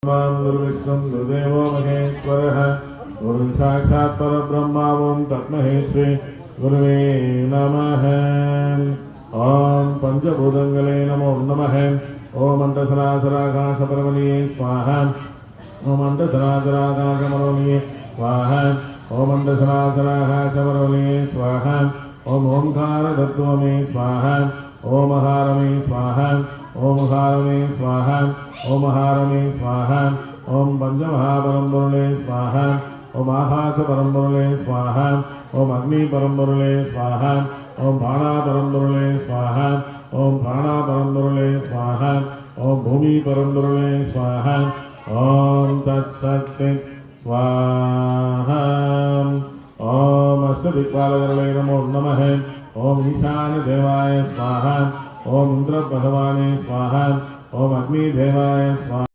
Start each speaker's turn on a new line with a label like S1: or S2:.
S1: गुरुविष्णुं गुरुदेवो महेश्वरः गुरु साक्षात् परब्रह्म ओं तस्मै श्री गुरुवे नमः। ओं पंचभूतंगले नमो नमः। ओं अंतसरासराकाशपरमणिये स्वाहा। ओं अंतसरासराकाशपरमणिये स्वाहा। ओं अंतसरासराकाशपरमणिये स्वाहा। ओं ओंकार तत्त्वमे स्वाहा। ओं महारमे स्वाहा। ओं हारमे स्वाहा। ओं हारमे स्वाहा। ओं पंचमहापरंपरुले स्वाहा। ओं आकाशपरंपरुले स्वाहा। ओं अग्निपरंपरुले स्वाहा। ओं प्राणापरंपरुले स्वाहा। ओं प्राणापरंपरुले स्वाहा। ओं भूमिपरंपरुले स्वाहा। ओं तत्सत् स्वाहा। ओं अष्टदिक्पालकरुले नमो नमः। ओं ईशानदेवाय स्वाहा। ओं इंद्रभगवाने स्वाहा। ओं अग्निदेवाय स्वाहा।